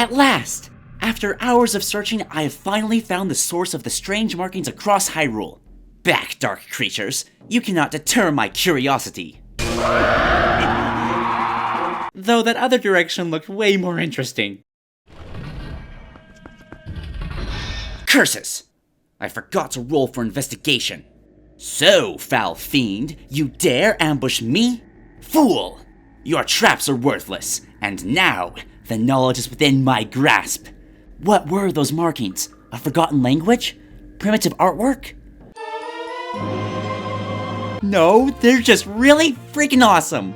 At last! After hours of searching, I have finally found the source of the strange markings across Hyrule. Back, dark creatures! You cannot deter my curiosity! Though that other direction looked way more interesting. Curses! I forgot to roll for investigation. So, foul fiend, you dare ambush me? Fool! Your traps are worthless, and now the knowledge is within my grasp. What were those markings? A forgotten language? Primitive artwork? No, they're just really freaking awesome!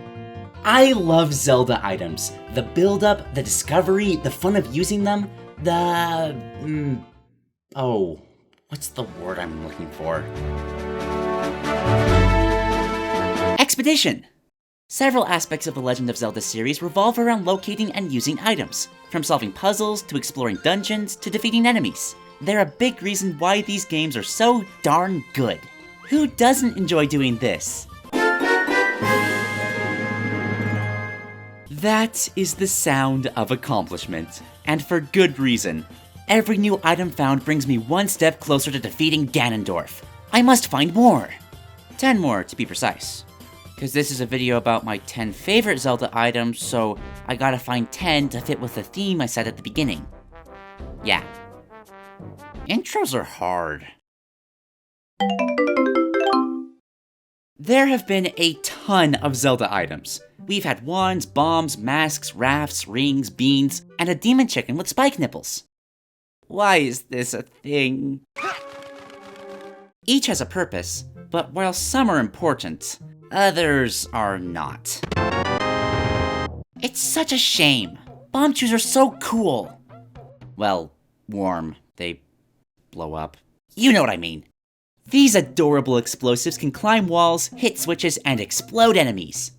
I love Zelda items. The build-up, the discovery, the fun of using them, what's the word I'm looking for? Expedition! Several aspects of the Legend of Zelda series revolve around locating and using items, from solving puzzles, to exploring dungeons, to defeating enemies. They're a big reason why these games are so darn good. Who doesn't enjoy doing this? That is the sound of accomplishment, and for good reason. Every new item found brings me one step closer to defeating Ganondorf. I must find more. 10 more, to be precise. Because this is a video about my 10 favorite Zelda items, so I gotta find 10 to fit with the theme I set at the beginning. Yeah. Intros are hard. There have been a ton of Zelda items. We've had wands, bombs, masks, rafts, rings, beans, and a demon chicken with spike nipples. Why is this a thing? Each has a purpose, but while some are important, others are not. It's such a shame. Bomb chews are so cool. Well, warm. They blow up. You know what I mean. These adorable explosives can climb walls, hit switches, and explode enemies.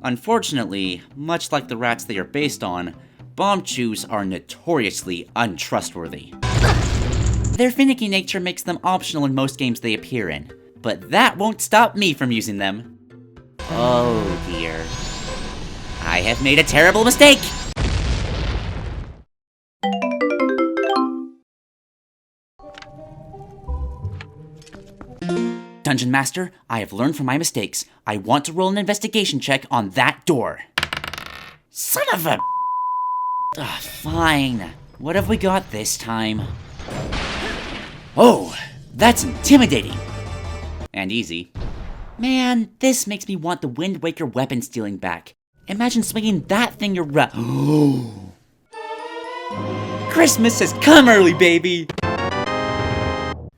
Unfortunately, much like the rats they are based on, bomb chews are notoriously untrustworthy. Their finicky nature makes them optional in most games they appear in, but that won't stop me from using them. Oh dear. I have made a terrible mistake! Dungeon Master, I have learned from my mistakes. I want to roll an investigation check on that door. Son of a... fine. What have we got this time? Oh, that's intimidating. And easy. Man, this makes me want the Wind Waker weapon stealing back. Imagine swinging that thing around. Christmas has come early, baby!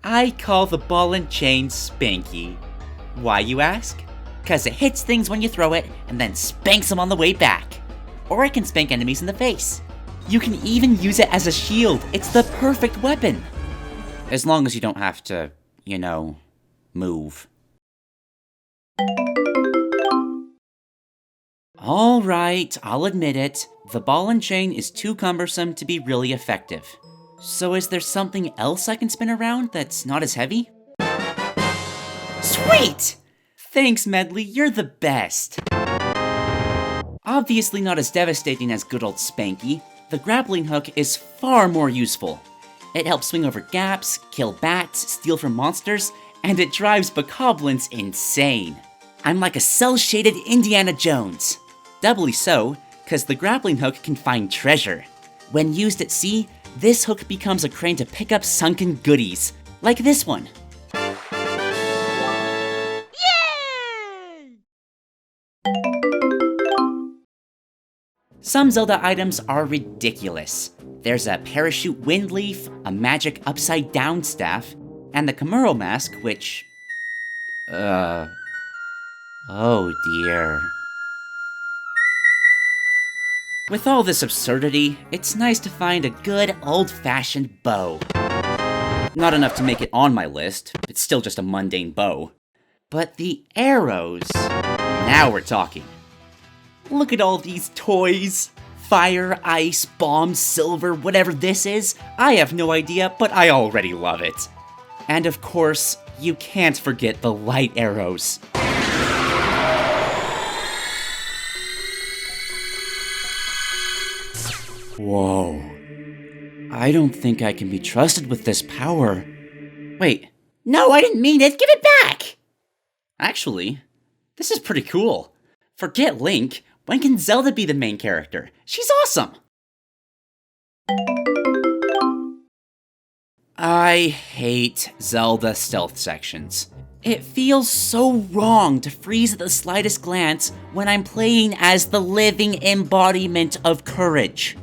I call the ball and chain Spanky. Why, you ask? 'Cause it hits things when you throw it, and then spanks them on the way back. Or it can spank enemies in the face. You can even use it as a shield. It's the perfect weapon. As long as you don't have to, move. Alright, I'll admit it. The ball and chain is too cumbersome to be really effective. So is there something else I can spin around that's not as heavy? Sweet! Thanks, Medley, you're the best. Obviously not as devastating as good old Spanky, the grappling hook is far more useful. It helps swing over gaps, kill bats, steal from monsters, and it drives bokoblins insane. I'm like a cel-shaded Indiana Jones. Doubly so, cause the grappling hook can find treasure. When used at sea, this hook becomes a crane to pick up sunken goodies, like this one. Yay! Some Zelda items are ridiculous. There's a parachute wind leaf, a magic upside-down staff, and the Kamuro mask, which... oh dear. With all this absurdity, it's nice to find a good old-fashioned bow. Not enough to make it on my list, it's still just a mundane bow. But the arrows... now we're talking. Look at all these toys. Fire, ice, bomb, silver, whatever this is, I have no idea, but I already love it. And of course, you can't forget the light arrows. Whoa, I don't think I can be trusted with this power. Wait. No, I didn't mean it! Give it back! Actually, this is pretty cool. Forget Link. When can Zelda be the main character? She's awesome! I hate Zelda stealth sections. It feels so wrong to freeze at the slightest glance when I'm playing as the living embodiment of courage.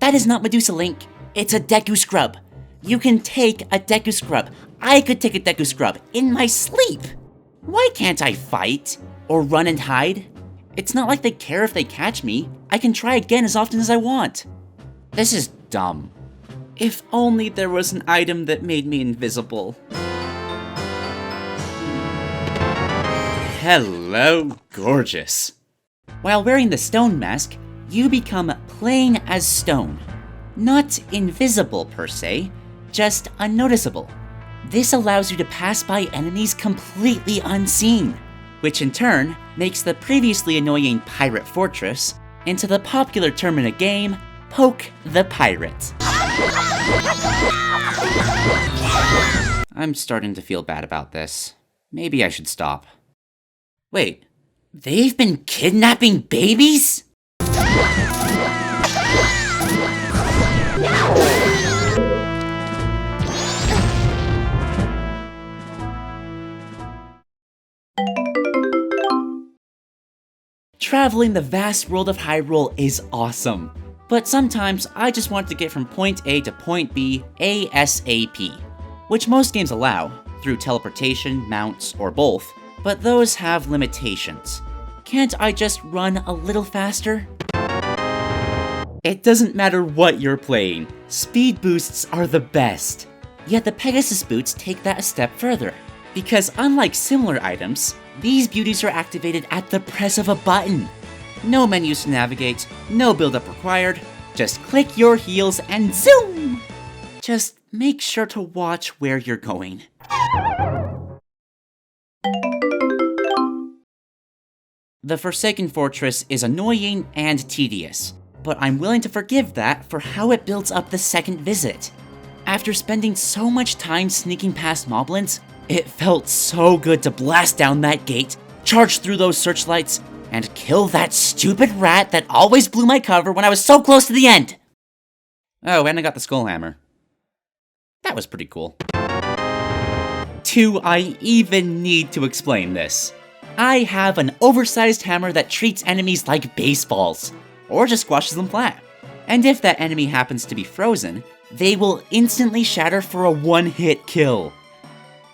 That is not Medusa Link, it's a Deku Scrub. You can take a Deku Scrub. I could take a Deku Scrub in my sleep. Why can't I fight? Or run and hide? It's not like they care if they catch me. I can try again as often as I want. This is dumb. If only there was an item that made me invisible. Hello, gorgeous. While wearing the stone mask, you become plain as stone. Not invisible per se, just unnoticeable. This allows you to pass by enemies completely unseen, which in turn makes the previously annoying Pirate Fortress into the popular term in a game, Poke the Pirate. I'm starting to feel bad about this. Maybe I should stop. Wait, they've been kidnapping babies? Traveling the vast world of Hyrule is awesome, but sometimes I just want to get from point A to point B ASAP, which most games allow, through teleportation, mounts, or both, but those have limitations. Can't I just run a little faster? It doesn't matter what you're playing, speed boosts are the best. Yet the Pegasus boots take that a step further, because unlike similar items, these beauties are activated at the press of a button. No menus to navigate, no build-up required, just click your heels and zoom! Just make sure to watch where you're going. The Forsaken Fortress is annoying and tedious, but I'm willing to forgive that for how it builds up the second visit. After spending so much time sneaking past moblins, it felt so good to blast down that gate, charge through those searchlights, and kill that stupid rat that always blew my cover when I was so close to the end! Oh, and I got the skull hammer. That was pretty cool. Do I even need to explain this? I have an oversized hammer that treats enemies like baseballs, or just squashes them flat. And if that enemy happens to be frozen, they will instantly shatter for a one-hit kill.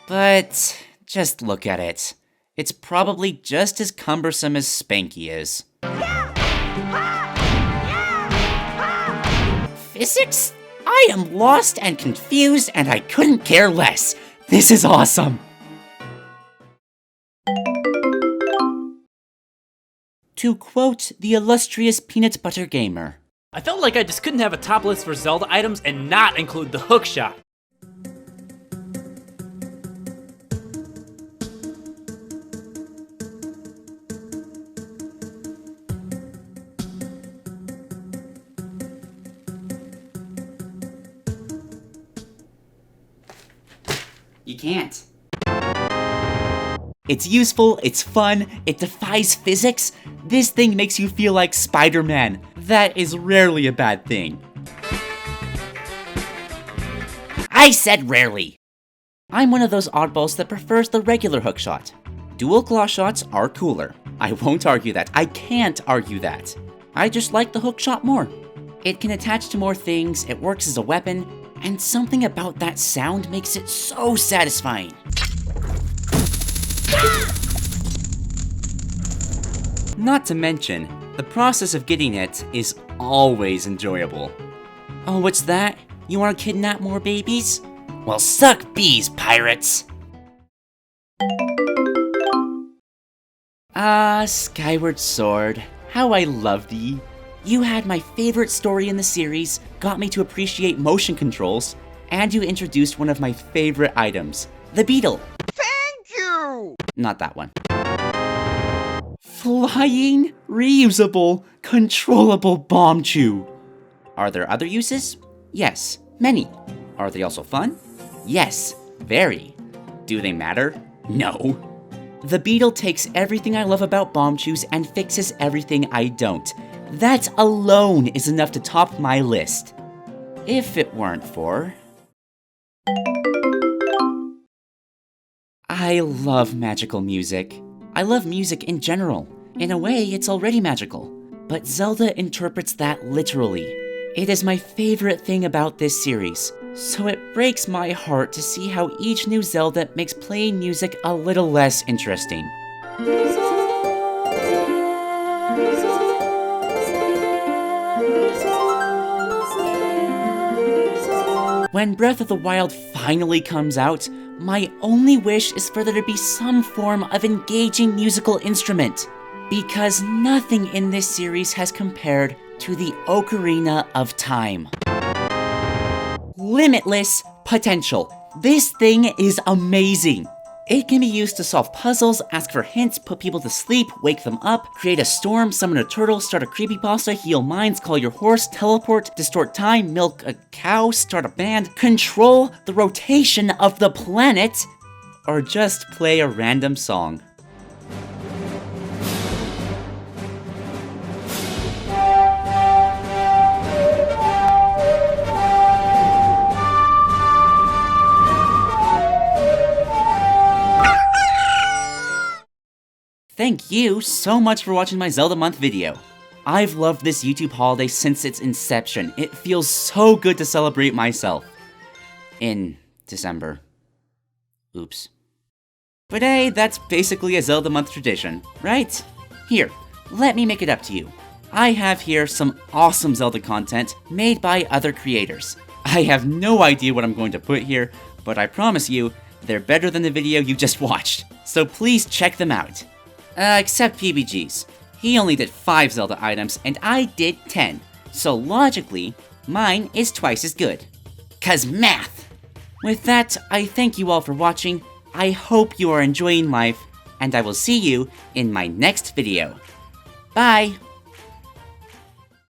But just look at it. It's probably just as cumbersome as Spanky is. Physics? I am lost and confused and I couldn't care less. This is awesome! To quote the illustrious Peanut Butter Gamer, I felt like I just couldn't have a top list for Zelda items and not include the hookshot. You can't. It's useful, it's fun, it defies physics. This thing makes you feel like Spider-Man. That is rarely a bad thing. I said rarely! I'm one of those oddballs that prefers the regular hookshot. Dual claw shots are cooler. I won't argue that. I can't argue that. I just like the hookshot more. It can attach to more things, it works as a weapon, and something about that sound makes it so satisfying. Not to mention, the process of getting it is always enjoyable. Oh, what's that? You want to kidnap more babies? Well, suck bees, pirates! Skyward Sword, how I love thee. You had my favorite story in the series, got me to appreciate motion controls, and you introduced one of my favorite items, the beetle. Thank you! Not that one. Flying, reusable, controllable bomb chew. Are there other uses? Yes, Many. Are they also fun? Yes, very. Do they matter? No. The beetle takes everything I love about Bombchus and fixes everything I don't. That alone is enough to top my list. If it weren't for... I love magical music. I love music in general. In a way, it's already magical. But Zelda interprets that literally. It is my favorite thing about this series, so it breaks my heart to see how each new Zelda makes playing music a little less interesting. When Breath of the Wild finally comes out, my only wish is for there to be some form of engaging musical instrument, because nothing in this series has compared to the Ocarina of Time. Limitless potential. This thing is amazing. It can be used to solve puzzles, ask for hints, put people to sleep, wake them up, create a storm, summon a turtle, start a creepypasta, heal minds, call your horse, teleport, distort time, milk a cow, start a band, control the rotation of the planet, or just play a random song. Thank you so much for watching my Zelda Month video. I've loved this YouTube holiday since its inception. It feels so good to celebrate myself. In December. Oops. But hey, that's basically a Zelda Month tradition, right? Here, let me make it up to you. I have here some awesome Zelda content made by other creators. I have no idea what I'm going to put here, but I promise you, they're better than the video you just watched. So please check them out. Except PBG's. He only did 5 Zelda items, and I did 10. So logically, mine is twice as good. 'Cause math! With that, I thank you all for watching. I hope you are enjoying life, and I will see you in my next video. Bye!